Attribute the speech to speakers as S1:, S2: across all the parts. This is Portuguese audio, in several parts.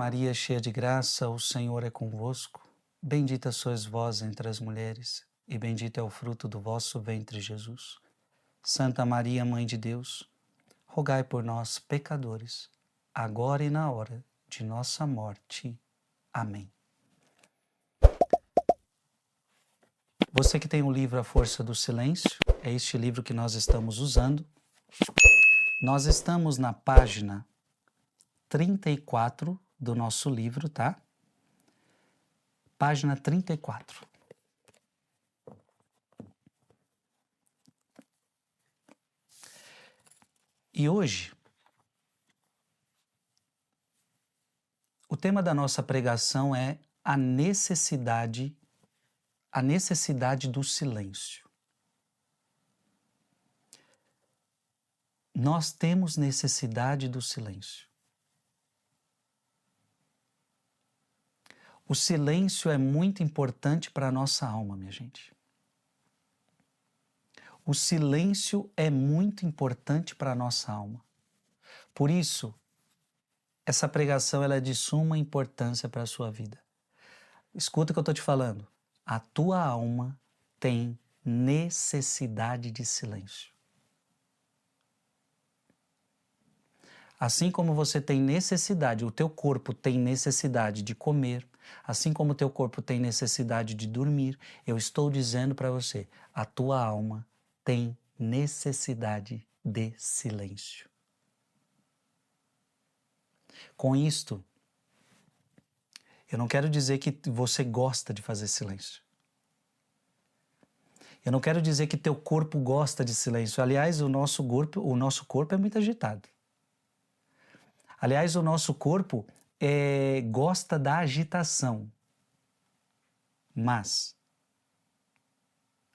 S1: Maria, cheia de graça, o Senhor é convosco. Bendita sois vós entre as mulheres, e bendito é o fruto do vosso ventre, Jesus. Santa Maria, Mãe de Deus, rogai por nós, pecadores, agora e na hora de nossa morte. Amém. Você que tem o livro A Força do Silêncio, é este livro que nós estamos usando. Nós estamos na página 34 do nosso livro, tá? Página 34. E hoje, o tema da nossa pregação é a necessidade do silêncio. Nós temos necessidade do silêncio. O silêncio é muito importante para a nossa alma, minha gente. O silêncio é muito importante para a nossa alma. Por isso, essa pregação ela é de suma importância para a sua vida. Escuta o que eu estou te falando. A tua alma tem necessidade de silêncio. Assim como você tem necessidade, o teu corpo tem necessidade de comer, assim como o teu corpo tem necessidade de dormir, eu estou dizendo para você, a tua alma tem necessidade de silêncio. Com isto, eu não quero dizer que você gosta de fazer silêncio. Eu não quero dizer que teu corpo gosta de silêncio. Aliás, o nosso corpo é muito agitado. Aliás, o nosso corpo gosta da agitação. Mas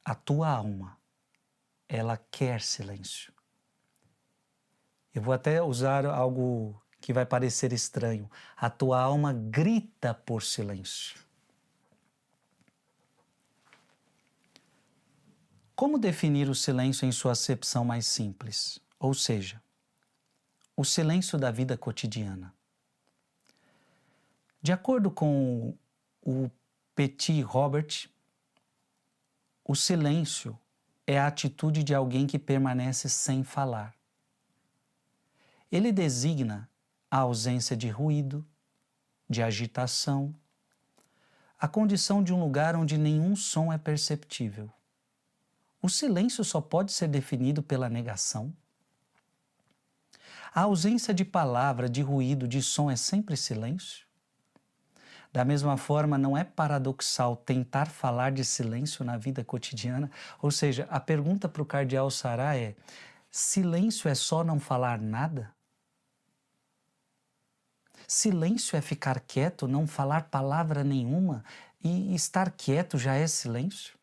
S1: a tua alma, ela quer silêncio. Eu vou até usar algo que vai parecer estranho. A tua alma grita por silêncio. Como definir o silêncio em sua acepção mais simples? Ou seja, o silêncio da vida cotidiana. De acordo com o Petit Robert, o silêncio é a atitude de alguém que permanece sem falar. Ele designa a ausência de ruído, de agitação, a condição de um lugar onde nenhum som é perceptível. O silêncio só pode ser definido pela negação. A ausência de palavra, de ruído, de som é sempre silêncio? Da mesma forma, não é paradoxal tentar falar de silêncio na vida cotidiana? Ou seja, a pergunta para o cardeal Sará é: silêncio é só não falar nada? Silêncio é ficar quieto, não falar palavra nenhuma e estar quieto já é silêncio?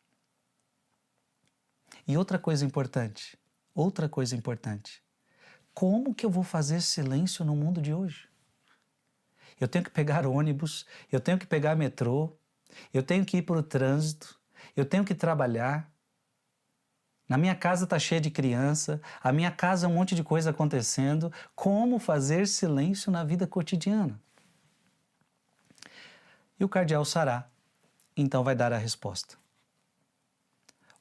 S1: E outra coisa importante, como que eu vou fazer silêncio no mundo de hoje? Eu tenho que pegar ônibus, eu tenho que pegar metrô, eu tenho que ir para o trânsito, eu tenho que trabalhar. Na minha casa está cheia de criança, a minha casa um monte de coisa acontecendo. Como fazer silêncio na vida cotidiana? E o cardeal Sará, então, vai dar a resposta.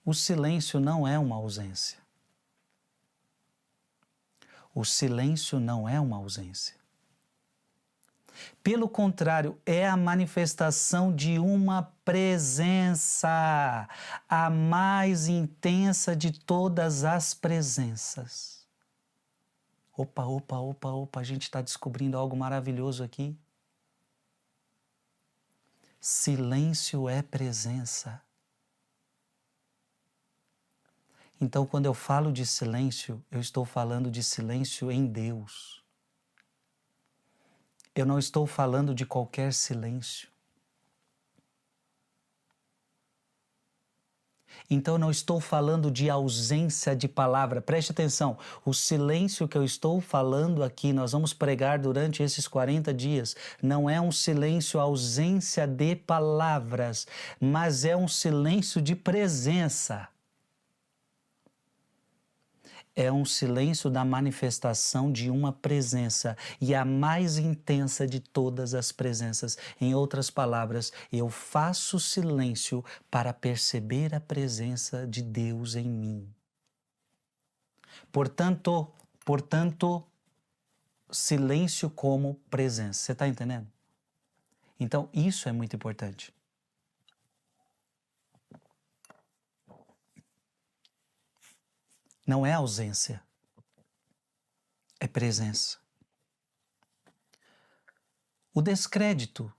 S1: O silêncio não é uma ausência. O silêncio não é uma ausência. Pelo contrário, é a manifestação de uma presença, a mais intensa de todas as presenças. Opa, a gente está descobrindo algo maravilhoso aqui. Silêncio é presença. Então, quando eu falo de silêncio, eu estou falando de silêncio em Deus. Eu não estou falando de qualquer silêncio. Então, eu não estou falando de ausência de palavra. Preste atenção, o silêncio que eu estou falando aqui, nós vamos pregar durante esses 40 dias, não é um silêncio ausência de palavras, mas é um silêncio de presença. é um silêncio da manifestação de uma presença, e a mais intensa de todas as presenças. Em outras palavras, eu faço silêncio para perceber a presença de Deus em mim. Portanto, silêncio como presença. Você está entendendo? Então, isso é muito importante. Não é ausência, é presença. O descrédito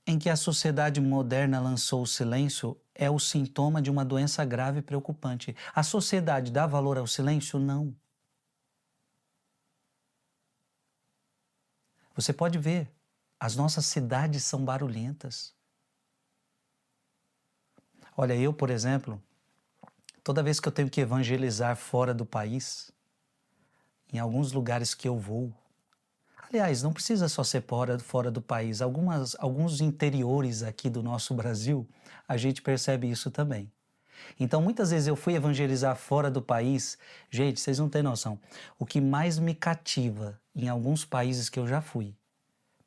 S1: em que a sociedade moderna lançou o silêncio é o sintoma de uma doença grave e preocupante. A sociedade dá valor ao silêncio? Não. Você pode ver, as nossas cidades são barulhentas. Olha, eu, por exemplo, toda vez que eu tenho que evangelizar fora do país, em alguns lugares que eu vou, aliás, não precisa só ser fora do país, alguns interiores aqui do nosso Brasil, a gente percebe isso também. Então, muitas vezes eu fui evangelizar fora do país, gente, vocês não têm noção, o que mais me cativa em alguns países que eu já fui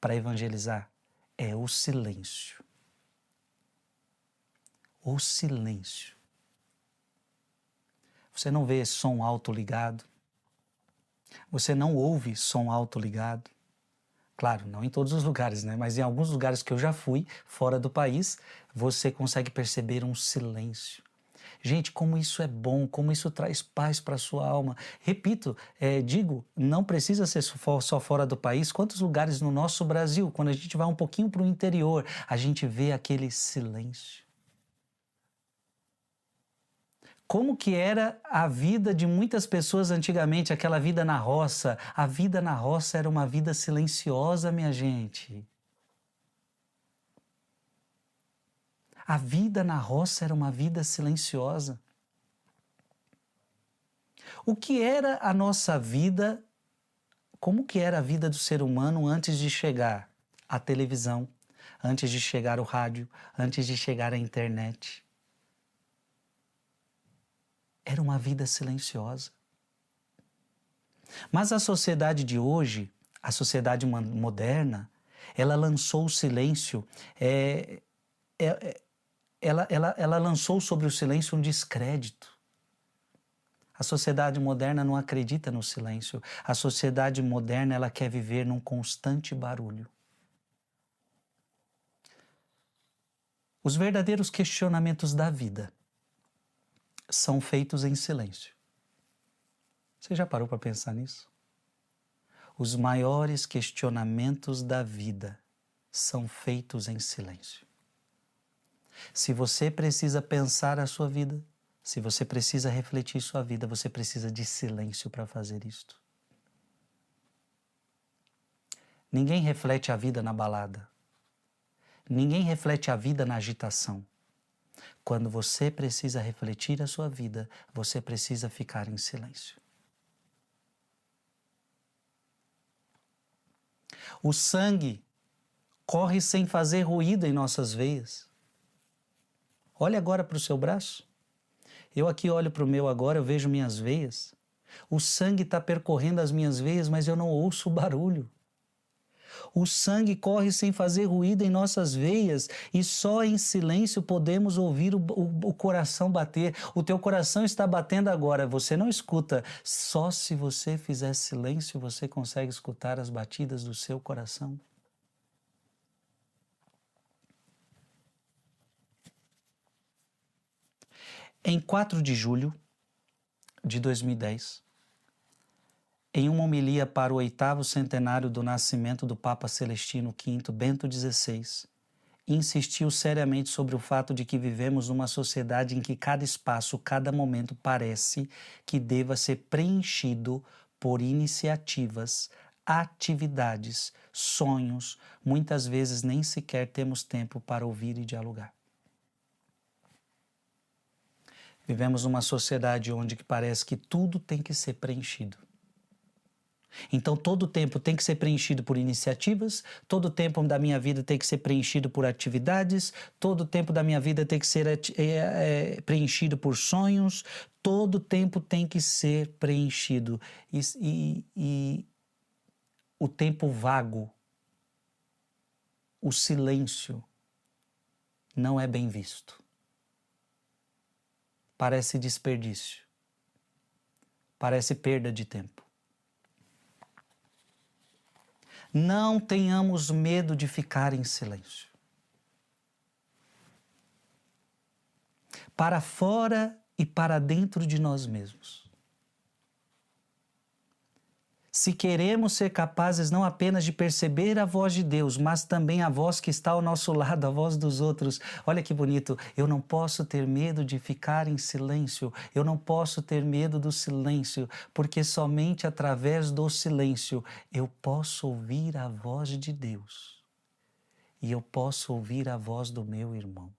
S1: para evangelizar é o silêncio. O silêncio. Você não vê som alto ligado. Você não ouve som alto ligado. Claro, não em todos os lugares, né? Mas em alguns lugares que eu já fui, fora do país, você consegue perceber um silêncio. Gente, como isso é bom, como isso traz paz para a sua alma. Repito, digo, não precisa ser só fora do país. Quantos lugares no nosso Brasil, quando a gente vai um pouquinho para o interior, a gente vê aquele silêncio. Como que era a vida de muitas pessoas antigamente, aquela vida na roça? A vida na roça era uma vida silenciosa, minha gente. A vida na roça era uma vida silenciosa. O que era a nossa vida, como que era a vida do ser humano antes de chegar a televisão, antes de chegar o rádio, antes de chegar a internet? Era uma vida silenciosa. Mas a sociedade de hoje, a sociedade moderna, ela lançou o silêncio, ela lançou sobre o silêncio um descrédito. A sociedade moderna não acredita no silêncio. A sociedade moderna, ela quer viver num constante barulho. Os verdadeiros questionamentos da vida são feitos em silêncio. Você já parou para pensar nisso? Os maiores questionamentos da vida são feitos em silêncio. Se você precisa pensar a sua vida, se você precisa refletir sua vida, você precisa de silêncio para fazer isto. Ninguém reflete a vida na balada. Ninguém reflete a vida na agitação. Quando você precisa refletir a sua vida, você precisa ficar em silêncio. O sangue corre sem fazer ruído em nossas veias. Olhe agora para o seu braço. Eu aqui olho para o meu agora, eu vejo minhas veias. O sangue está percorrendo as minhas veias, mas eu não ouço o barulho. O sangue corre sem fazer ruído em nossas veias e só em silêncio podemos ouvir o coração bater. O teu coração está batendo agora, você não escuta. Só se você fizer silêncio você consegue escutar as batidas do seu coração. Em 4 de julho de 2010, em uma homilia para o 8º centenário do nascimento do Papa Celestino V, Bento XVI, insistiu seriamente sobre o fato de que vivemos numa sociedade em que cada espaço, cada momento parece que deva ser preenchido por iniciativas, atividades, sonhos, muitas vezes nem sequer temos tempo para ouvir e dialogar. Vivemos numa sociedade onde parece que tudo tem que ser preenchido. Então, todo o tempo tem que ser preenchido por iniciativas, todo o tempo da minha vida tem que ser preenchido por atividades, todo o tempo da minha vida tem que ser preenchido por sonhos, todo o tempo tem que ser preenchido. E o tempo vago, o silêncio, não é bem visto. Parece desperdício, parece perda de tempo. Não tenhamos medo de ficar em silêncio. Para fora e para dentro de nós mesmos. Se queremos ser capazes não apenas de perceber a voz de Deus, mas também a voz que está ao nosso lado, a voz dos outros. Olha que bonito, eu não posso ter medo de ficar em silêncio, eu não posso ter medo do silêncio, porque somente através do silêncio eu posso ouvir a voz de Deus e eu posso ouvir a voz do meu irmão.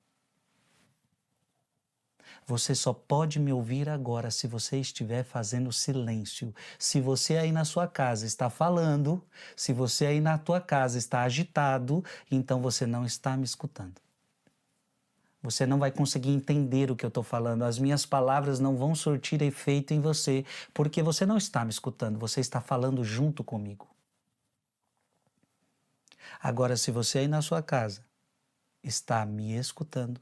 S1: Você só pode me ouvir agora se você estiver fazendo silêncio. Se você aí na sua casa está falando, se você aí na tua casa está agitado, então você não está me escutando. Você não vai conseguir entender o que eu estou falando. As minhas palavras não vão surtir efeito em você, porque você não está me escutando, você está falando junto comigo. Agora, se você aí na sua casa está me escutando,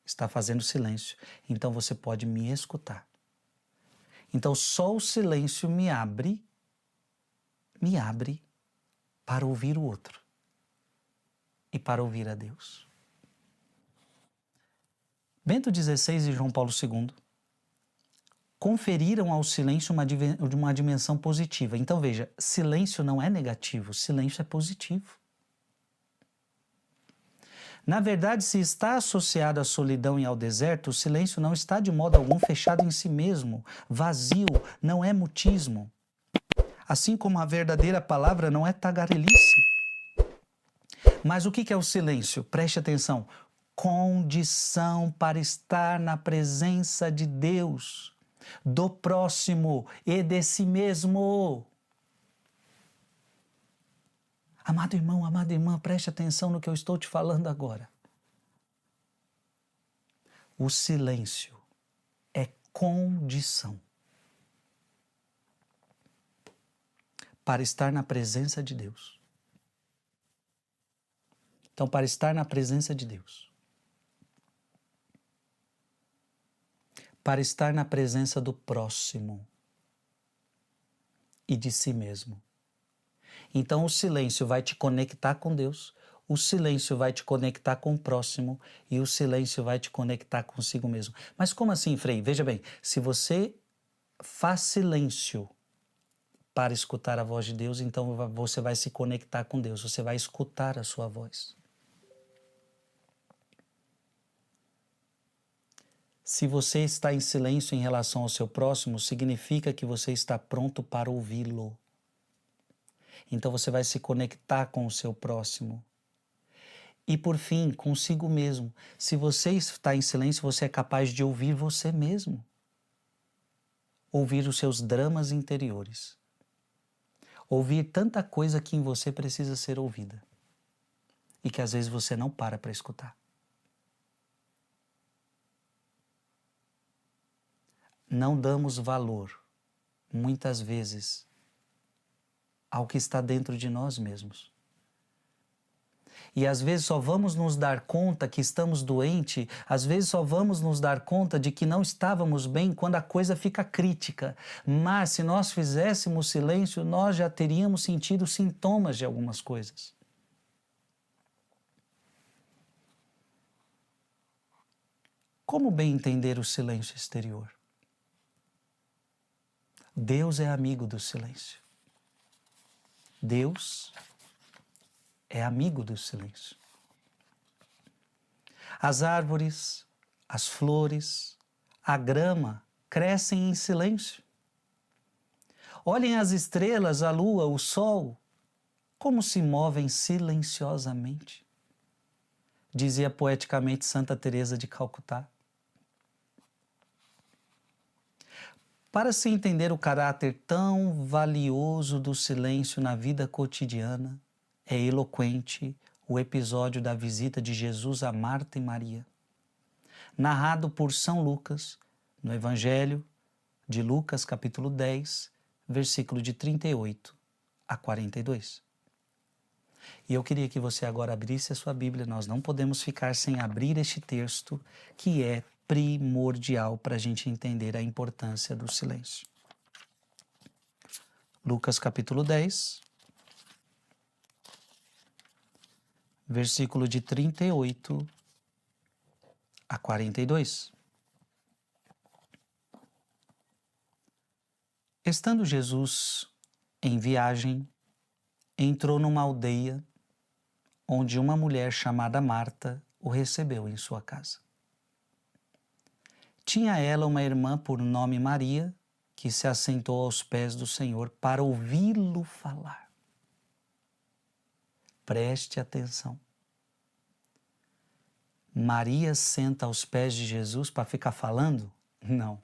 S1: está fazendo silêncio, então você pode me escutar. Então só o silêncio me abre para ouvir o outro e para ouvir a Deus. Bento XVI e João Paulo II conferiram ao silêncio uma dimensão positiva. Então veja, silêncio não é negativo, silêncio é positivo. Na verdade, se está associado à solidão e ao deserto, o silêncio não está de modo algum fechado em si mesmo, vazio, não é mutismo. Assim como a verdadeira palavra não é tagarelice. Mas o que é o silêncio? Preste atenção. Condição para estar na presença de Deus, do próximo e de si mesmo. Amado irmão, amada irmã, preste atenção no que eu estou te falando agora. O silêncio é condição para estar na presença de Deus. Então, para estar na presença de Deus, para estar na presença do próximo e de si mesmo. Então, o silêncio vai te conectar com Deus, o silêncio vai te conectar com o próximo e o silêncio vai te conectar consigo mesmo. Mas como assim, Frei? Veja bem, se você faz silêncio para escutar a voz de Deus, então você vai se conectar com Deus, você vai escutar a sua voz. Se você está em silêncio em relação ao seu próximo, significa que você está pronto para ouvi-lo. Então você vai se conectar com o seu próximo. E por fim, consigo mesmo. Se você está em silêncio, você é capaz de ouvir você mesmo. Ouvir os seus dramas interiores. Ouvir tanta coisa que em você precisa ser ouvida. E que às vezes você não para escutar. Não damos valor, muitas vezes, ao que está dentro de nós mesmos. E às vezes só vamos nos dar conta que estamos doentes, às vezes só vamos nos dar conta de que não estávamos bem quando a coisa fica crítica. Mas se nós fizéssemos silêncio, nós já teríamos sentido sintomas de algumas coisas. Como bem entender o silêncio exterior? Deus é amigo do silêncio. Deus é amigo do silêncio. As árvores, as flores, a grama crescem em silêncio. Olhem as estrelas, a lua, o sol, como se movem silenciosamente. Dizia poeticamente Santa Teresa de Calcutá. Para se entender o caráter tão valioso do silêncio na vida cotidiana, é eloquente o episódio da visita de Jesus a Marta e Maria, narrado por São Lucas no Evangelho de Lucas, capítulo 10, versículo de 38 a 42. E eu queria que você agora abrisse a sua Bíblia. Nós não podemos ficar sem abrir este texto, que é primordial para a gente entender a importância do silêncio. Lucas capítulo 10, versículo de 38 a 42. Estando Jesus em viagem, entrou numa aldeia onde uma mulher chamada Marta o recebeu em sua casa. Tinha ela uma irmã por nome Maria, que se assentou aos pés do Senhor para ouvi-lo falar. Preste atenção. Maria senta aos pés de Jesus para ficar falando? Não.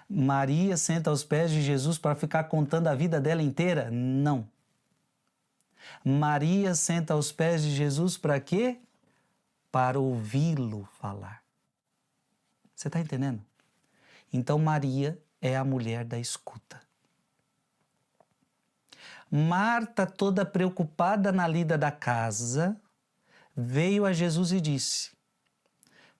S1: Maria senta aos pés de Jesus para ficar contando a vida dela inteira? Não. Maria senta aos pés de Jesus para quê? Para ouvi-lo falar. Você está entendendo? Então Maria é a mulher da escuta. Marta, toda preocupada na lida da casa, veio a Jesus e disse: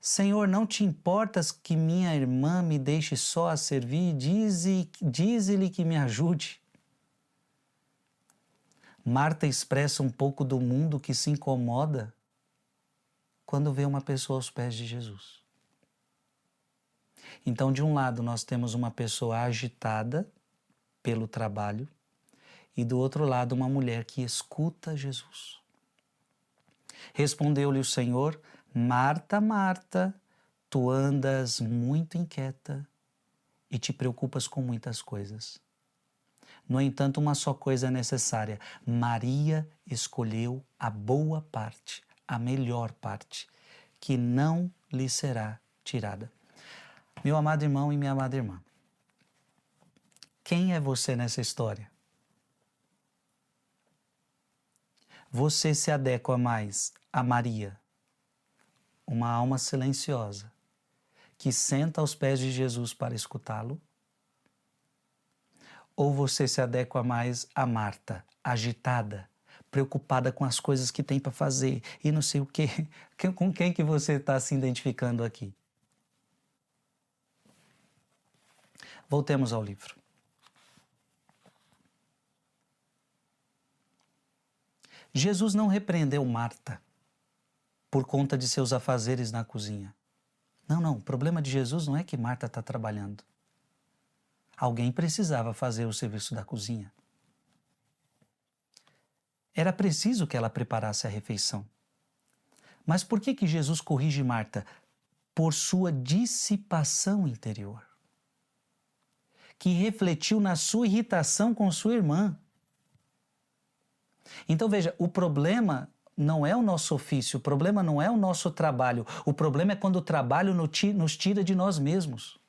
S1: Senhor, não te importas que minha irmã me deixe só a servir? Dize-lhe que me ajude. Marta expressa um pouco do mundo que se incomoda quando vê uma pessoa aos pés de Jesus. Então, de um lado, nós temos uma pessoa agitada pelo trabalho e do outro lado, uma mulher que escuta Jesus. Respondeu-lhe o Senhor: Marta, Marta, tu andas muito inquieta e te preocupas com muitas coisas. No entanto, uma só coisa é necessária. Maria escolheu a boa parte, a melhor parte, que não lhe será tirada. Meu amado irmão e minha amada irmã, quem é você nessa história? Você se adequa mais a Maria, uma alma silenciosa, que senta aos pés de Jesus para escutá-lo? Ou você se adequa mais a Marta, agitada, preocupada com as coisas que tem para fazer e não sei o quê? Com quem que você está se identificando aqui? Voltemos ao livro. Jesus não repreendeu Marta por conta de seus afazeres na cozinha. Não, o problema de Jesus não é que Marta está trabalhando. Alguém precisava fazer o serviço da cozinha. Era preciso que ela preparasse a refeição. Mas por que Jesus corrige Marta? Por sua dissipação interior, que refletiu na sua irritação com sua irmã. Então veja, o problema não é o nosso ofício, o problema não é o nosso trabalho, o problema é quando o trabalho nos tira de nós mesmos.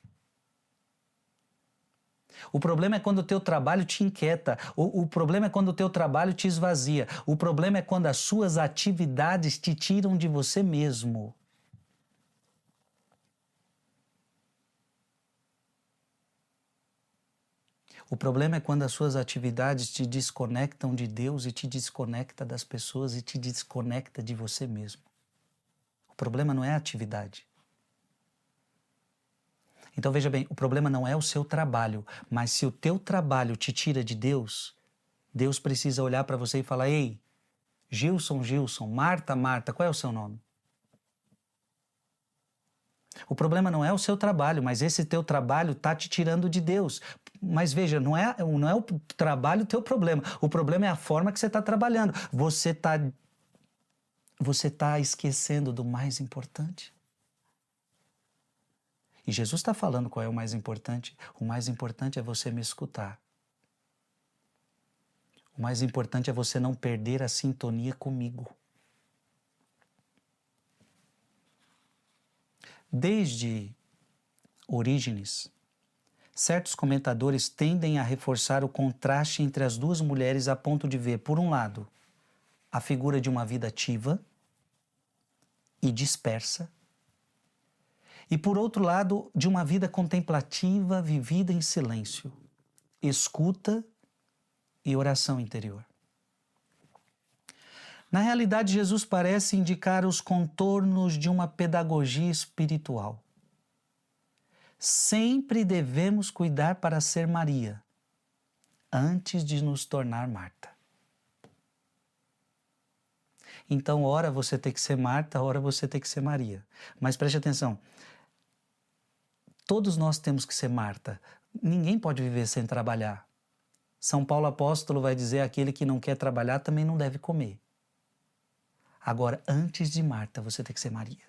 S1: O problema é quando o teu trabalho te inquieta, o problema é quando o teu trabalho te esvazia, o problema é quando as suas atividades te tiram de você mesmo. O problema é quando as suas atividades te desconectam de Deus e te desconecta das pessoas e te desconecta de você mesmo. O problema não é a atividade. Então veja bem, o problema não é o seu trabalho, mas se o teu trabalho te tira de Deus, Deus precisa olhar para você e falar: ei, Gilson, Marta, qual é o seu nome? O problema não é o seu trabalho, mas esse teu trabalho está te tirando de Deus. Mas veja, não é o trabalho o teu problema. O problema é a forma que você está trabalhando. Você tá esquecendo do mais importante. E Jesus está falando qual é o mais importante. O mais importante é você me escutar. O mais importante é você não perder a sintonia comigo. Desde Orígenes, Certos comentadores tendem a reforçar o contraste entre as duas mulheres a ponto de ver, por um lado, a figura de uma vida ativa e dispersa, e por outro lado, de uma vida contemplativa vivida em silêncio, escuta e oração interior. Na realidade, Jesus parece indicar os contornos de uma pedagogia espiritual. Sempre devemos cuidar para ser Maria, antes de nos tornar Marta. Então, ora você tem que ser Marta, ora você tem que ser Maria. Mas preste atenção, todos nós temos que ser Marta. Ninguém pode viver sem trabalhar. São Paulo apóstolo vai dizer: aquele que não quer trabalhar também não deve comer. Agora, antes de Marta, você tem que ser Maria.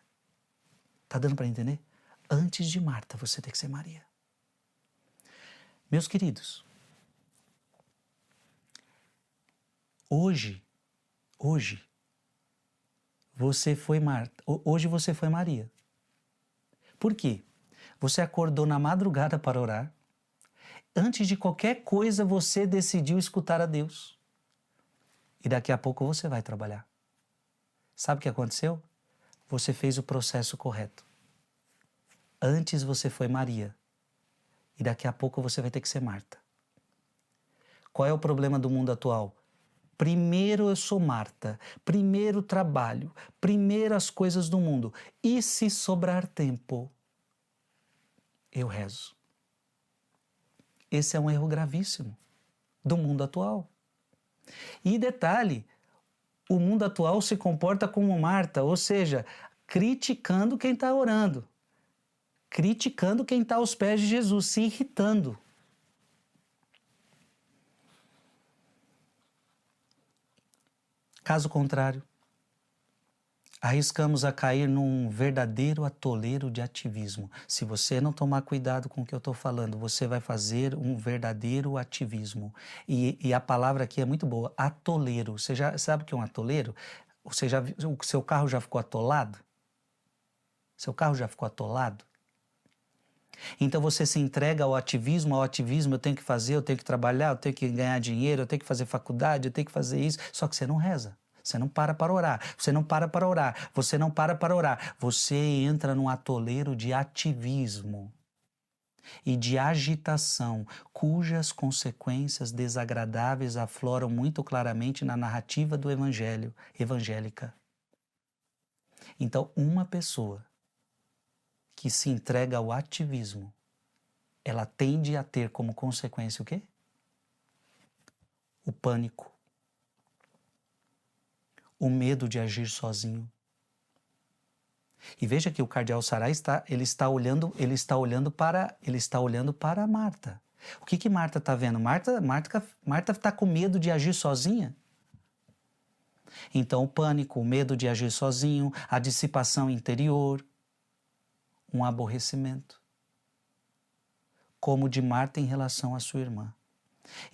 S1: Tá dando para entender? Antes de Marta, você tem que ser Maria. Meus queridos, hoje, você foi Marta, hoje você foi Maria. Por quê? Você acordou na madrugada para orar. Antes de qualquer coisa, você decidiu escutar a Deus. E daqui a pouco você vai trabalhar. Sabe o que aconteceu? Você fez o processo correto. Antes você foi Maria. E daqui a pouco você vai ter que ser Marta. Qual é o problema do mundo atual? Primeiro eu sou Marta, primeiro trabalho, primeiro as coisas do mundo. E se sobrar tempo, eu rezo. Esse é um erro gravíssimo do mundo atual. E detalhe, o mundo atual se comporta como Marta, ou seja, criticando quem está orando, criticando quem está aos pés de Jesus, se irritando. Caso contrário, arriscamos a cair num verdadeiro atoleiro de ativismo. Se você não tomar cuidado com o que eu estou falando, você vai fazer um verdadeiro ativismo. E a palavra aqui é muito boa, atoleiro. Você já sabe o que é um atoleiro? O seu carro já ficou atolado? Seu carro já ficou atolado? Então você se entrega ao ativismo, eu tenho que fazer, eu tenho que trabalhar, eu tenho que ganhar dinheiro, eu tenho que fazer faculdade, eu tenho que fazer isso, só que você não reza. Você não para orar, você não para orar, você não para orar. Você entra num atoleiro de ativismo e de agitação, cujas consequências desagradáveis afloram muito claramente na narrativa do Evangelho, evangélica. Então, uma pessoa que se entrega ao ativismo, ela tende a ter como consequência o quê? O pânico. O medo de agir sozinho. E veja que o cardeal Sará está olhando para Marta. O que Marta está vendo? Marta está com medo de agir sozinha. Então o pânico, o medo de agir sozinho, a dissipação interior, um aborrecimento, como o de Marta em relação à sua irmã.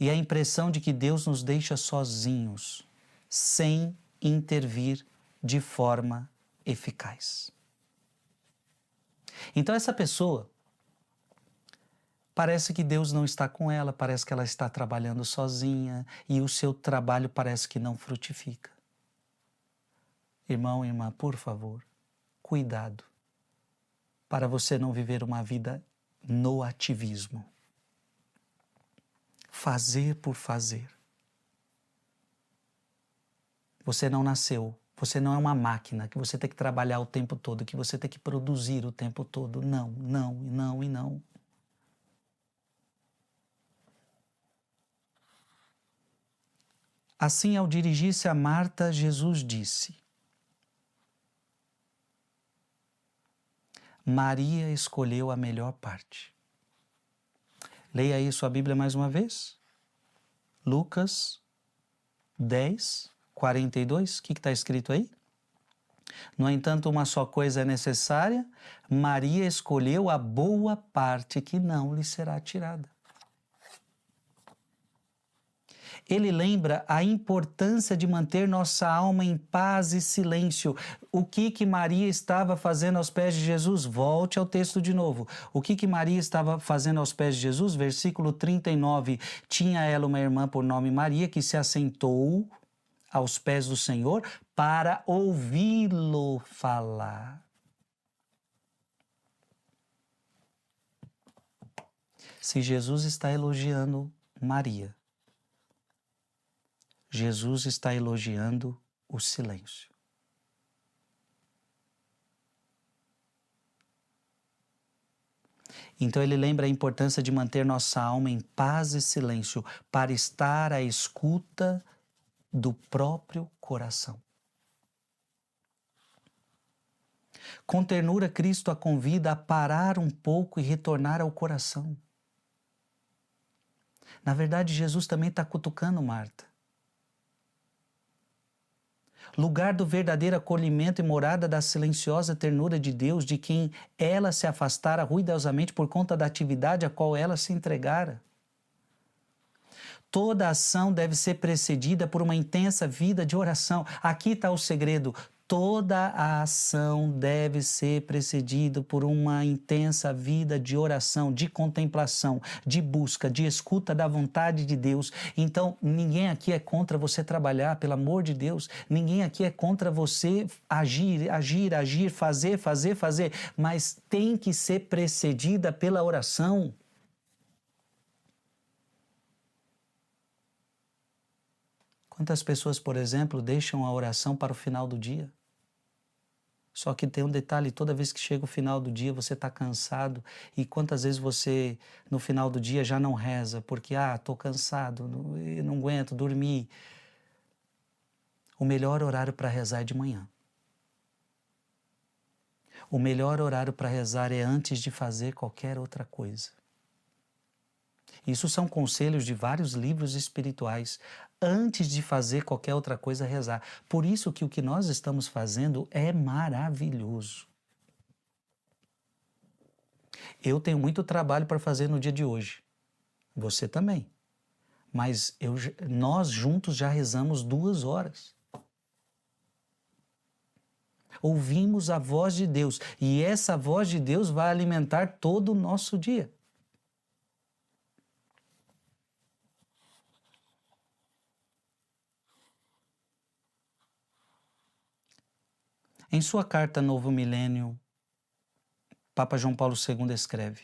S1: E a impressão de que Deus nos deixa sozinhos, sem intervir de forma eficaz. Então essa pessoa, parece que Deus não está com ela, parece que ela está trabalhando sozinha e o seu trabalho parece que não frutifica. Irmão, irmã, por favor, cuidado para você não viver uma vida no ativismo. Fazer por fazer. Você não nasceu, você não é uma máquina que você tem que trabalhar o tempo todo, que você tem que produzir o tempo todo. Não, não, não e não. Assim, ao dirigir-se a Marta, Jesus disse: Maria escolheu a melhor parte. Leia aí sua Bíblia mais uma vez. Lucas 10, 42. O que está escrito aí? No entanto, uma só coisa é necessária. Maria escolheu a boa parte que não lhe será tirada. ele lembra a importância de manter nossa alma em paz e silêncio. O que Maria estava fazendo aos pés de Jesus? Volte ao texto de novo. O que Maria estava fazendo aos pés de Jesus? Versículo 39. Tinha ela uma irmã por nome Maria, que se assentou aos pés do Senhor para ouvi-lo falar. Se Jesus está elogiando Maria, Jesus está elogiando o silêncio. Então ele lembra a importância de manter nossa alma em paz e silêncio para estar à escuta do próprio coração. Com ternura, Cristo a convida a parar um pouco e retornar ao coração. Na verdade, Jesus também está cutucando Marta. Lugar do verdadeiro acolhimento e morada da silenciosa ternura de Deus, de quem ela se afastara ruidosamente por conta da atividade a qual ela se entregara. Toda ação deve ser precedida por uma intensa vida de oração. Aqui está o segredo. Toda a ação deve ser precedida por uma intensa vida de oração, de contemplação, de busca, de escuta da vontade de Deus. Então, ninguém aqui é contra você trabalhar, pelo amor de Deus. Ninguém aqui é contra você agir, fazer, mas tem que ser precedida pela oração. Quantas pessoas, por exemplo, deixam a oração para o final do dia? Só que tem um detalhe, toda vez que chega o final do dia você está cansado e quantas vezes você no final do dia já não reza porque estou cansado, não aguento dormir. O melhor horário para rezar é de manhã. O melhor horário para rezar é antes de fazer qualquer outra coisa. Isso são conselhos de vários livros espirituais. Antes de fazer qualquer outra coisa, rezar. Por isso que o que nós estamos fazendo é maravilhoso. Eu tenho muito trabalho para fazer no dia de hoje. Você também. Mas nós juntos já rezamos 2 horas. Ouvimos a voz de Deus. E essa voz de Deus vai alimentar todo o nosso dia. Em sua carta Novo Milênio, Papa João Paulo II escreve: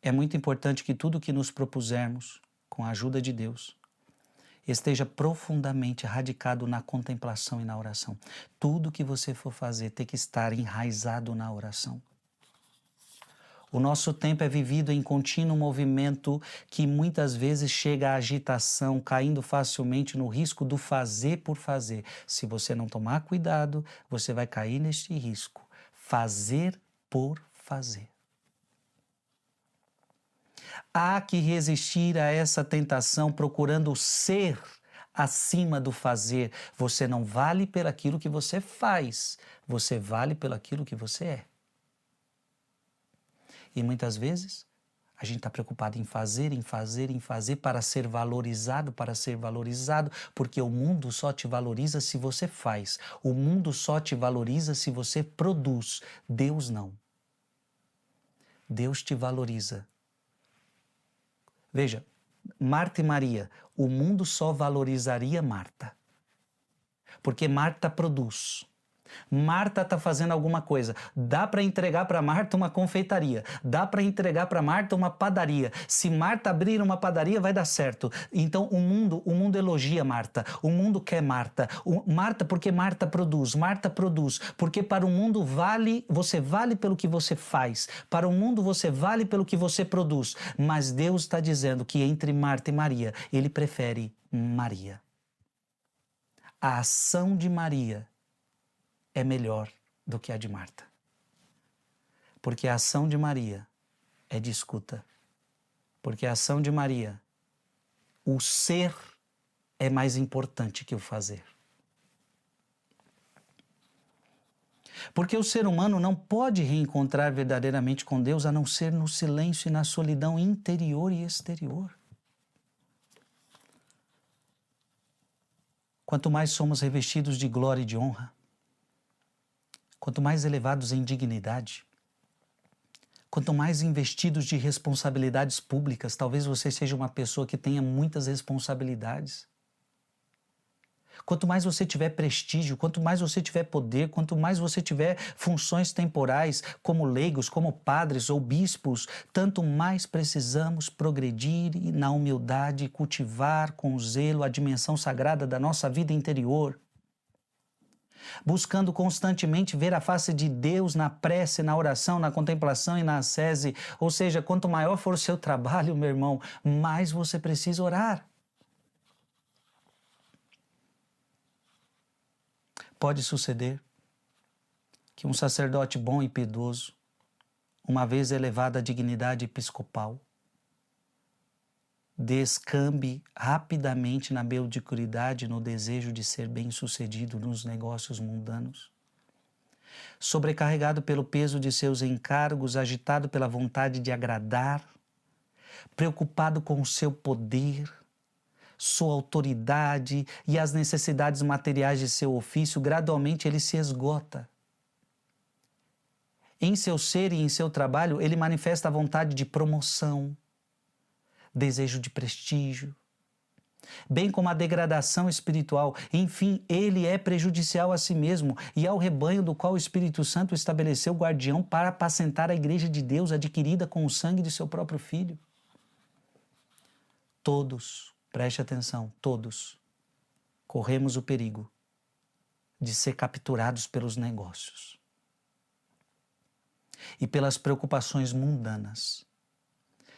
S1: é muito importante que tudo o que nos propusermos, com a ajuda de Deus, esteja profundamente radicado na contemplação e na oração. Tudo que você for fazer tem que estar enraizado na oração. O nosso tempo é vivido em contínuo movimento que muitas vezes chega à agitação, caindo facilmente no risco do fazer por fazer. Se você não tomar cuidado, você vai cair neste risco. Fazer por fazer. Há que resistir a essa tentação procurando ser acima do fazer. Você não vale pelaquilo que você faz, você vale pelaquilo que você é. E muitas vezes a gente está preocupado em fazer para ser valorizado, porque o mundo só te valoriza se você faz. O mundo só te valoriza se você produz. Deus não. Deus te valoriza. Veja, Marta e Maria, o mundo só valorizaria Marta, porque Marta produz. Marta está fazendo alguma coisa. Dá para entregar para Marta uma confeitaria. Dá para entregar para Marta uma padaria. Se Marta abrir uma padaria, vai dar certo. Então o mundo elogia Marta. O mundo quer Marta. Marta porque Marta produz. Marta produz. Porque para o mundo você vale pelo que você faz. Para o mundo você vale pelo que você produz. Mas Deus está dizendo que entre Marta e Maria, Ele prefere Maria. A ação de Maria é melhor do que a de Marta. Porque a ação de Maria é de escuta. Porque a ação de Maria, o ser é mais importante que o fazer. Porque o ser humano não pode reencontrar verdadeiramente com Deus a não ser no silêncio e na solidão interior e exterior. quanto mais somos revestidos de glória e de honra, quanto mais elevados em dignidade, quanto mais investidos de responsabilidades públicas, talvez você seja uma pessoa que tenha muitas responsabilidades. Quanto mais você tiver prestígio, quanto mais você tiver poder, quanto mais você tiver funções temporais, como leigos, como padres ou bispos, tanto mais precisamos progredir na humildade e cultivar com zelo a dimensão sagrada da nossa vida interior, buscando constantemente ver a face de Deus na prece, na oração, na contemplação e na ascese. Ou seja, quanto maior for o seu trabalho, meu irmão, mais você precisa orar. Pode suceder que um sacerdote bom e piedoso, uma vez elevada à dignidade episcopal, descambe rapidamente na mediocridade, no desejo de ser bem-sucedido nos negócios mundanos. Sobrecarregado pelo peso de seus encargos, agitado pela vontade de agradar, preocupado com o seu poder, sua autoridade e as necessidades materiais de seu ofício, gradualmente ele se esgota. Em seu ser e em seu trabalho, ele manifesta a vontade de promoção, desejo de prestígio, bem como a degradação espiritual. Enfim, ele é prejudicial a si mesmo e ao rebanho do qual o Espírito Santo estabeleceu guardião para apacentar a igreja de Deus adquirida com o sangue de seu próprio Filho. Todos, preste atenção, todos corremos o perigo de ser capturados pelos negócios e pelas preocupações mundanas,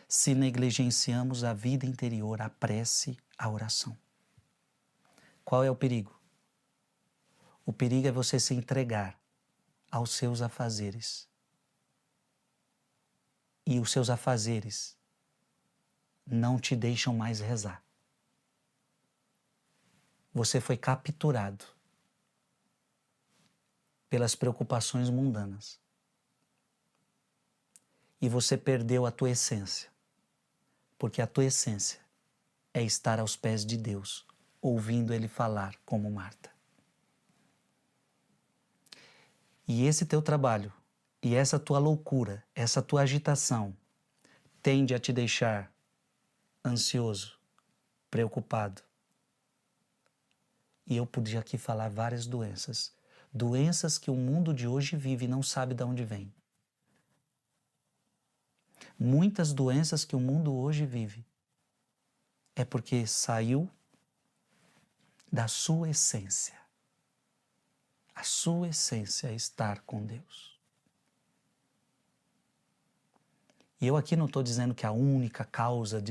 S1: se negligenciamos a vida interior, a prece, a oração. Qual é o perigo? O perigo é você se entregar aos seus afazeres. E os seus afazeres não te deixam mais rezar. Você foi capturado pelas preocupações mundanas. E você perdeu a tua essência. Porque a tua essência é estar aos pés de Deus, ouvindo Ele falar como Marta. E esse teu trabalho, e essa tua loucura, essa tua agitação, tende a te deixar ansioso, preocupado. E eu podia aqui falar várias doenças. Doenças que o mundo de hoje vive e não sabe de onde vem. Muitas doenças que o mundo hoje vive é porque saiu da sua essência. A sua essência é estar com Deus. E eu aqui não estou dizendo que a única causa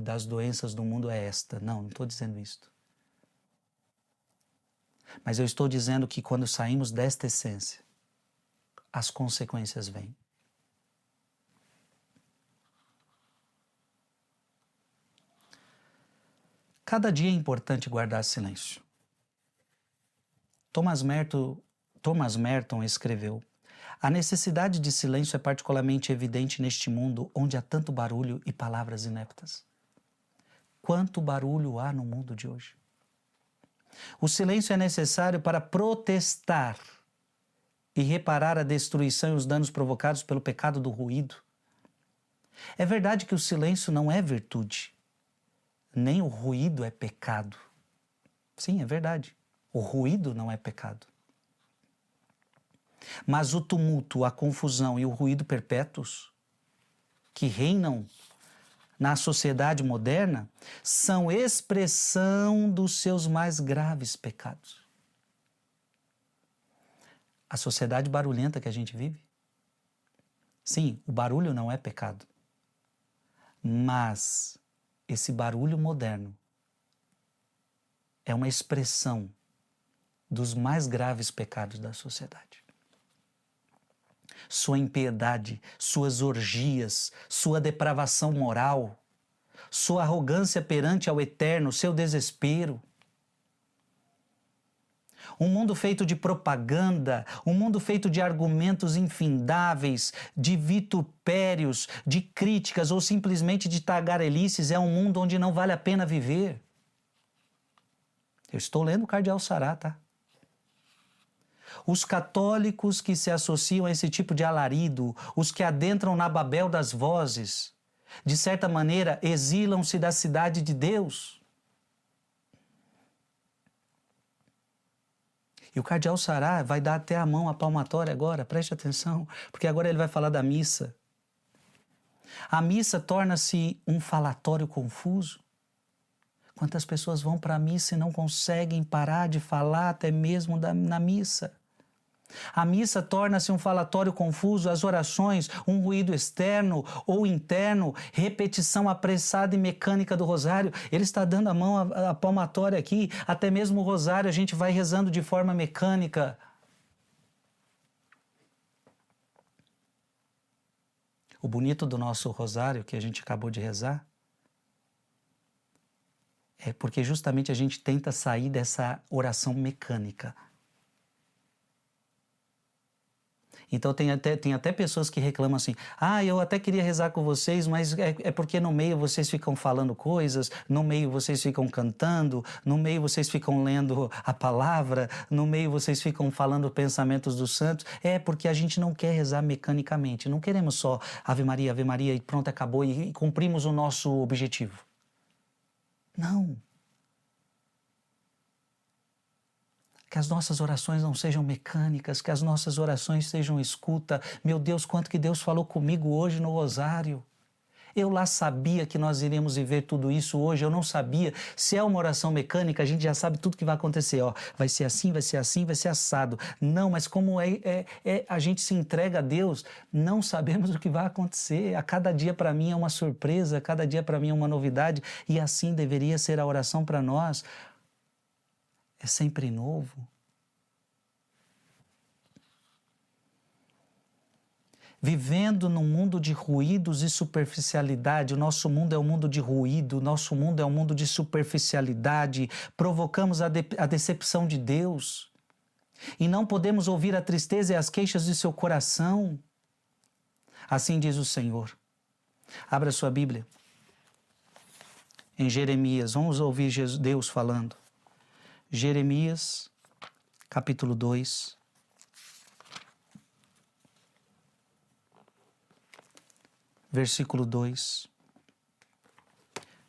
S1: das doenças do mundo é esta. Não estou dizendo isto. Mas eu estou dizendo que quando saímos desta essência, as consequências vêm. Cada dia é importante guardar silêncio. Thomas Merton escreveu: a necessidade de silêncio é particularmente evidente neste mundo onde há tanto barulho e palavras ineptas. Quanto barulho há no mundo de hoje? O silêncio é necessário para protestar e reparar a destruição e os danos provocados pelo pecado do ruído. É verdade que o silêncio não é virtude, nem o ruído é pecado. Sim, é verdade. O ruído não é pecado. Mas o tumulto, a confusão e o ruído perpétuos que reinam na sociedade moderna são expressão dos seus mais graves pecados. A sociedade barulhenta que a gente vive, sim, o barulho não é pecado, mas esse barulho moderno é uma expressão dos mais graves pecados da sociedade. Sua impiedade, suas orgias, sua depravação moral, sua arrogância perante ao eterno, seu desespero. Um mundo feito de propaganda, um mundo feito de argumentos infindáveis, de vitupérios, de críticas ou simplesmente de tagarelices é um mundo onde não vale a pena viver. Eu estou lendo o Cardeal Sará, tá? Os católicos que se associam a esse tipo de alarido, os que adentram na Babel das vozes, de certa maneira exilam-se da cidade de Deus. E o Cardeal Sará vai dar até a mão à palmatória agora, preste atenção, porque agora ele vai falar da missa. A missa torna-se um falatório confuso. Quantas pessoas vão para a missa e não conseguem parar de falar até mesmo na missa? A missa torna-se um falatório confuso, as orações, um ruído externo ou interno, repetição apressada e mecânica do rosário. Ele está dando a mão à palmatória aqui, até mesmo o rosário a gente vai rezando de forma mecânica. O bonito do nosso rosário que a gente acabou de rezar é porque justamente a gente tenta sair dessa oração mecânica. Então tem até pessoas que reclamam assim, eu até queria rezar com vocês, mas é porque no meio vocês ficam falando coisas, no meio vocês ficam cantando, no meio vocês ficam lendo a palavra, no meio vocês ficam falando pensamentos dos santos. É porque a gente não quer rezar mecanicamente, não queremos só Ave Maria e pronto, acabou e cumprimos o nosso objetivo. Não. Que as nossas orações não sejam mecânicas, que as nossas orações sejam escuta. Meu Deus, quanto que Deus falou comigo hoje no rosário. Eu lá sabia que nós iríamos viver tudo isso hoje, eu não sabia. Se é uma oração mecânica, a gente já sabe tudo que vai acontecer. Vai ser assim, vai ser assim, vai ser assado. Não, mas como a gente se entrega a Deus, não sabemos o que vai acontecer. A cada dia para mim é uma surpresa, a cada dia para mim é uma novidade. E assim deveria ser a oração para nós. É sempre novo. Vivendo num mundo de ruídos e superficialidade, o nosso mundo é um mundo de ruído, o nosso mundo é um mundo de superficialidade, provocamos a decepção de Deus e não podemos ouvir a tristeza e as queixas de seu coração. Assim diz o Senhor. Abra sua Bíblia. Em Jeremias, vamos ouvir Deus falando. Jeremias, capítulo 2, versículo 2.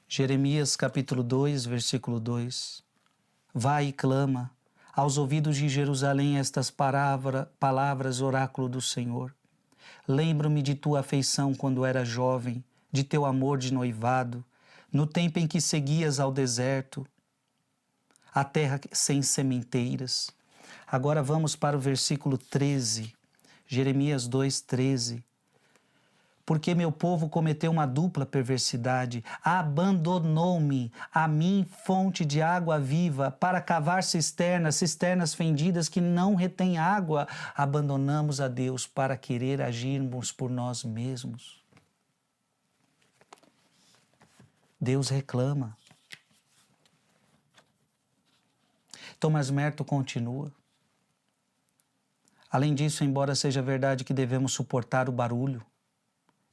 S1: Jeremias, capítulo 2, versículo 2. Vai e clama aos ouvidos de Jerusalém estas palavras, oráculo do Senhor. Lembro-me de tua afeição quando era jovem, de teu amor de noivado, no tempo em que seguias ao deserto, a terra sem sementeiras. Agora vamos para o versículo 13, Jeremias 2:13. Porque meu povo cometeu uma dupla perversidade, abandonou-me, a mim, fonte de água viva, para cavar cisternas fendidas que não retêm água. Abandonamos a Deus para querer agirmos por nós mesmos. Deus reclama. Thomas Merton continua. Além disso, embora seja verdade que devemos suportar o barulho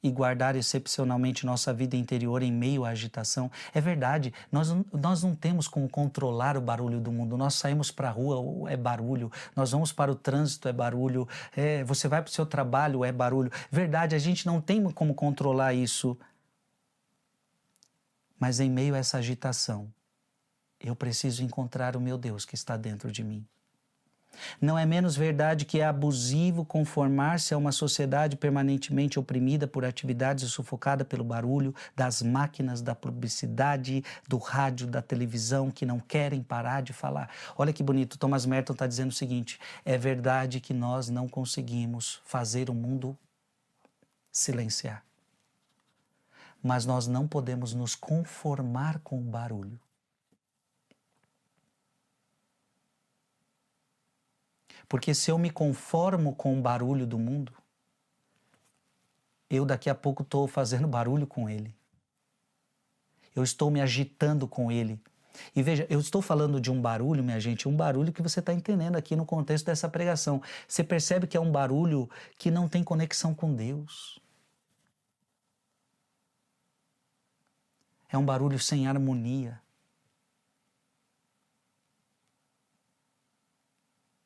S1: e guardar excepcionalmente nossa vida interior em meio à agitação, é verdade, nós não temos como controlar o barulho do mundo. Nós saímos para a rua, é barulho. Nós vamos para o trânsito, é barulho. Você vai para o seu trabalho, é barulho. Verdade, a gente não tem como controlar isso. Mas em meio a essa agitação, eu preciso encontrar o meu Deus que está dentro de mim. Não é menos verdade que é abusivo conformar-se a uma sociedade permanentemente oprimida por atividades e sufocada pelo barulho das máquinas, da publicidade, do rádio, da televisão, que não querem parar de falar. Olha que bonito, Thomas Merton está dizendo o seguinte: é verdade que nós não conseguimos fazer o mundo silenciar, mas nós não podemos nos conformar com o barulho. Porque se eu me conformo com o barulho do mundo, eu daqui a pouco estou fazendo barulho com ele. Eu estou me agitando com ele. E veja, eu estou falando de um barulho, minha gente, um barulho que você está entendendo aqui no contexto dessa pregação. Você percebe que é um barulho que não tem conexão com Deus. É um barulho sem harmonia.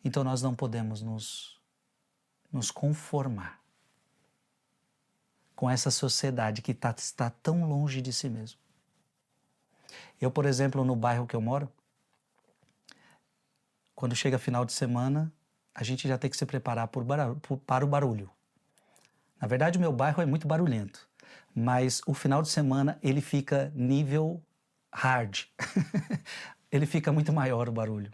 S1: Então nós não podemos nos conformar com essa sociedade que está tão longe de si mesmo. Eu, por exemplo, no bairro que eu moro, quando chega final de semana, a gente já tem que se preparar para o barulho. Na verdade, o meu bairro é muito barulhento, mas o final de semana ele fica nível hard. Ele fica muito maior o barulho.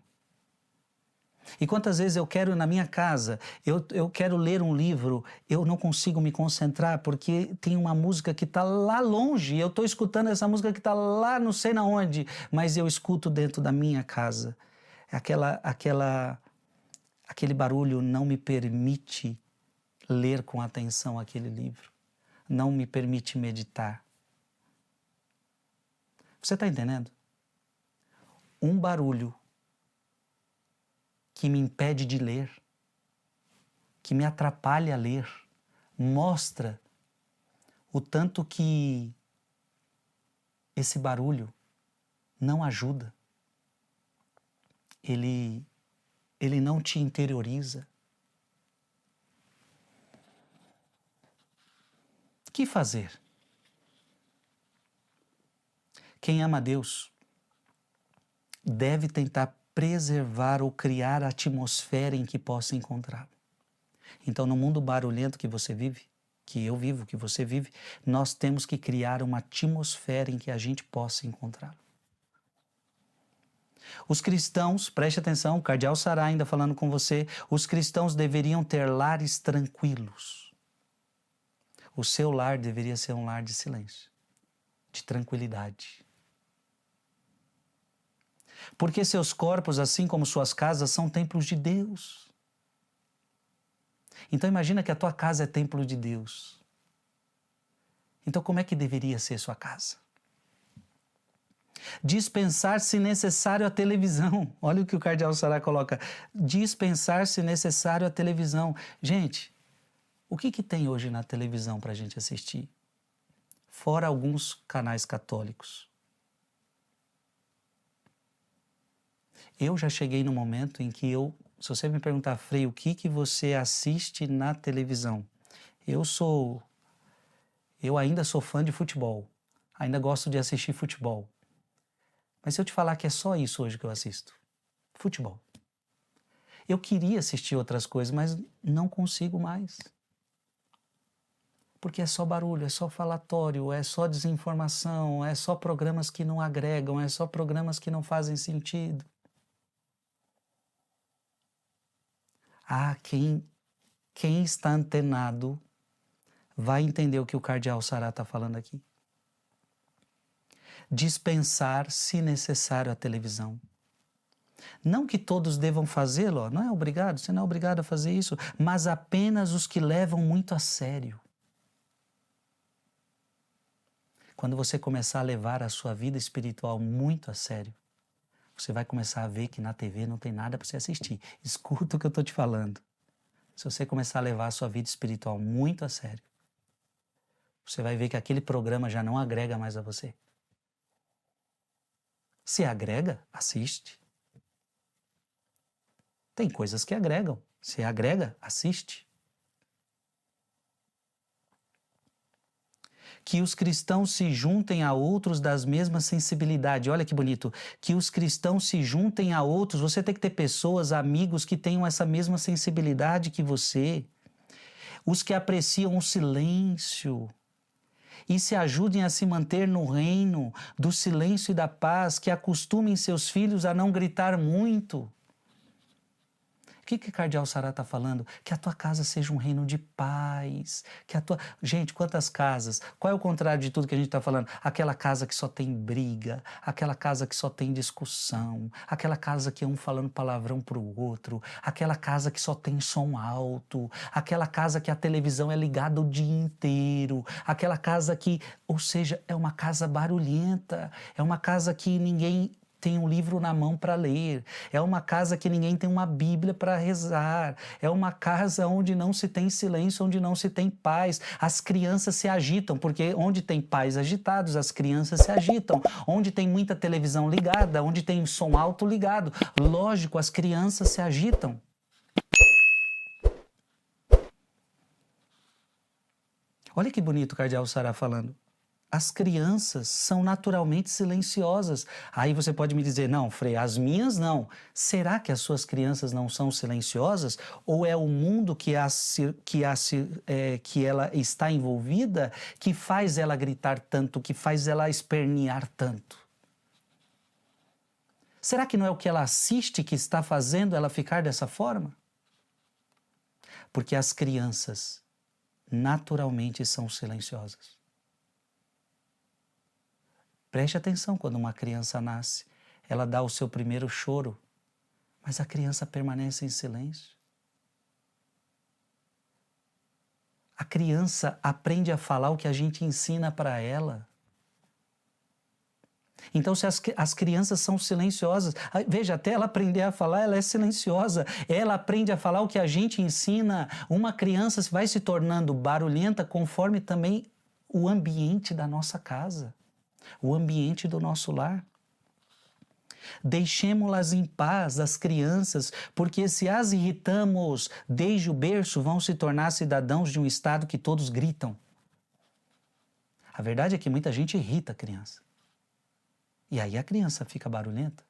S1: E quantas vezes eu quero na minha casa, eu quero ler um livro, eu não consigo me concentrar porque tem uma música que está lá longe, eu estou escutando essa música que está lá não sei na onde, mas eu escuto dentro da minha casa. Aquele barulho não me permite ler com atenção aquele livro, não me permite meditar. Você está entendendo? Um barulho que me impede de ler, que me atrapalha a ler, mostra o tanto que esse barulho não ajuda. Ele não te interioriza. O que fazer? Quem ama a Deus deve tentar preservar ou criar a atmosfera em que possa encontrá-lo. Então, no mundo barulhento que você vive, que eu vivo, que você vive, nós temos que criar uma atmosfera em que a gente possa encontrá-lo. Os cristãos, preste atenção, o Cardeal Sará ainda falando com você, os cristãos deveriam ter lares tranquilos. O seu lar deveria ser um lar de silêncio, de tranquilidade. Porque seus corpos, assim como suas casas, são templos de Deus. Então imagina que a tua casa é templo de Deus. Então como é que deveria ser sua casa? Dispensar, se necessário, a televisão. Olha o que o Cardeal Sará coloca. Dispensar, se necessário, a televisão. Gente, o que tem hoje na televisão para a gente assistir? Fora alguns canais católicos. Eu já cheguei no momento em que se você me perguntar, Frei, o que você assiste na televisão? Eu ainda sou fã de futebol, ainda gosto de assistir futebol. Mas se eu te falar que é só isso hoje que eu assisto, futebol. Eu queria assistir outras coisas, mas não consigo mais. Porque é só barulho, é só falatório, é só desinformação, é só programas que não agregam, é só programas que não fazem sentido. Quem está antenado vai entender o que o Cardeal Sará está falando aqui. Dispensar, se necessário, a televisão. Não que todos devam fazê-lo, não é obrigado, você não é obrigado a fazer isso, mas apenas os que levam muito a sério. Quando você começar a levar a sua vida espiritual muito a sério, você vai começar a ver que na TV não tem nada para você assistir. Escuta o que eu estou te falando. Se você começar a levar a sua vida espiritual muito a sério, você vai ver que aquele programa já não agrega mais a você. Se agrega, assiste. Tem coisas que agregam. Se agrega, assiste. Que os cristãos se juntem a outros das mesmas sensibilidades. Olha que bonito. Que os cristãos se juntem a outros. Você tem que ter pessoas, amigos que tenham essa mesma sensibilidade que você. Os que apreciam o silêncio e se ajudem a se manter no reino do silêncio e da paz, que acostumem seus filhos a não gritar muito. O que o Cardeal Sará está falando? Que a tua casa seja um reino de paz. Gente, quantas casas? Qual é o contrário de tudo que a gente está falando? Aquela casa que só tem briga, aquela casa que só tem discussão, aquela casa que é um falando palavrão para o outro, aquela casa que só tem som alto, aquela casa que a televisão é ligada o dia inteiro, aquela casa que, ou seja, é uma casa barulhenta, é uma casa que ninguém tem um livro na mão para ler, é uma casa que ninguém tem uma Bíblia para rezar, é uma casa onde não se tem silêncio, onde não se tem paz. As crianças se agitam, porque onde tem pais agitados, as crianças se agitam. Onde tem muita televisão ligada, onde tem som alto ligado, lógico, as crianças se agitam. Olha que bonito o cardeal Sará falando. As crianças são naturalmente silenciosas. Aí você pode me dizer, não, Frei, as minhas não. Será que as suas crianças não são silenciosas? Ou é o mundo que ela está envolvida que faz ela gritar tanto, que faz ela espernear tanto? Será que não é o que ela assiste que está fazendo ela ficar dessa forma? Porque as crianças naturalmente são silenciosas. Preste atenção quando uma criança nasce, ela dá o seu primeiro choro, mas a criança permanece em silêncio. A criança aprende a falar o que a gente ensina para ela. Então, se as crianças são silenciosas, veja, até ela aprender a falar, ela é silenciosa. Ela aprende a falar o que a gente ensina. Uma criança vai se tornando barulhenta conforme também o ambiente da nossa casa, o ambiente do nosso lar. Deixemo-las em paz, as crianças, porque se as irritamos desde o berço, vão se tornar cidadãos de um estado que todos gritam. A verdade é que muita gente irrita a criança. E aí a criança fica barulhenta.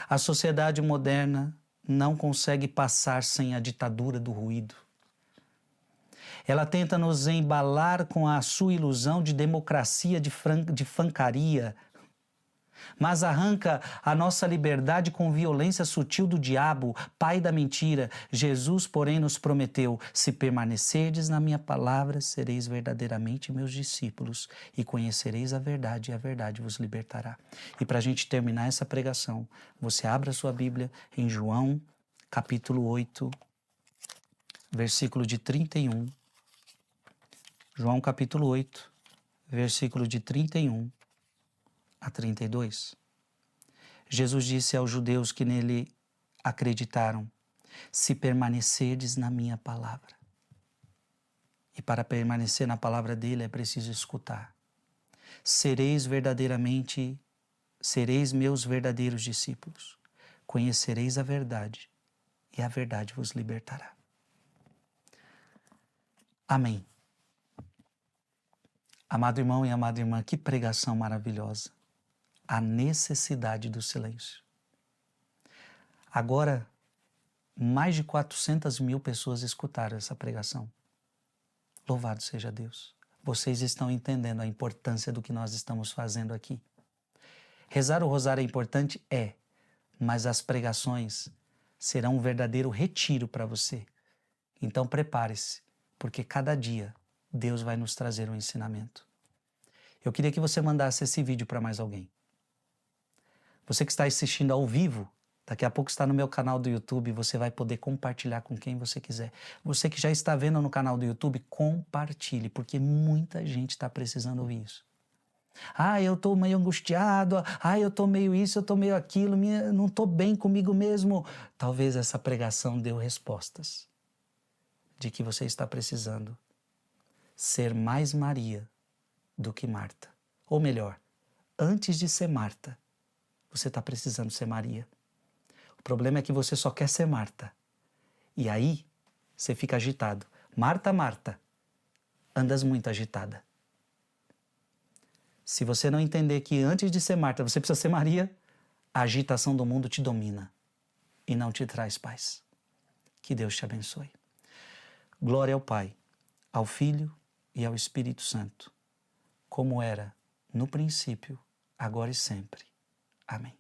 S1: A sociedade moderna não consegue passar sem a ditadura do ruído. Ela tenta nos embalar com a sua ilusão de democracia, de fancaria, mas arranca a nossa liberdade com violência sutil do diabo, pai da mentira. Jesus, porém, nos prometeu: se permanecerdes na minha palavra, sereis verdadeiramente meus discípulos e conhecereis a verdade, e a verdade vos libertará. E para a gente terminar essa pregação, você abra a sua Bíblia em João, capítulo 8, versículo de 31. João, capítulo 8, versículo de 31 a 32. Jesus disse aos judeus que nele acreditaram: se permanecerdes na minha palavra. E para permanecer na palavra dele é preciso escutar. Sereis meus verdadeiros discípulos. Conhecereis a verdade e a verdade vos libertará. Amém. Amado irmão e amada irmã, que pregação maravilhosa. A necessidade do silêncio. Agora, mais de 400 mil pessoas escutaram essa pregação. Louvado seja Deus. Vocês estão entendendo a importância do que nós estamos fazendo aqui. Rezar o rosário é importante? É, mas as pregações serão um verdadeiro retiro para você. Então prepare-se, porque cada dia Deus vai nos trazer um ensinamento. Eu queria que você mandasse esse vídeo para mais alguém. Você que está assistindo ao vivo, daqui a pouco está no meu canal do YouTube, você vai poder compartilhar com quem você quiser. Você que já está vendo no canal do YouTube, compartilhe, porque muita gente está precisando ouvir isso. Eu estou meio angustiado, eu estou meio isso, eu estou meio aquilo, não estou bem comigo mesmo. Talvez essa pregação deu respostas de que você está precisando ser mais Maria do que Marta. Ou melhor, antes de ser Marta, você está precisando ser Maria. O problema é que você só quer ser Marta. E aí, você fica agitado. Marta, Marta, andas muito agitada. Se você não entender que antes de ser Marta, você precisa ser Maria, a agitação do mundo te domina e não te traz paz. Que Deus te abençoe. Glória ao Pai, ao Filho e ao Espírito Santo, como era no princípio, agora e sempre. Amém.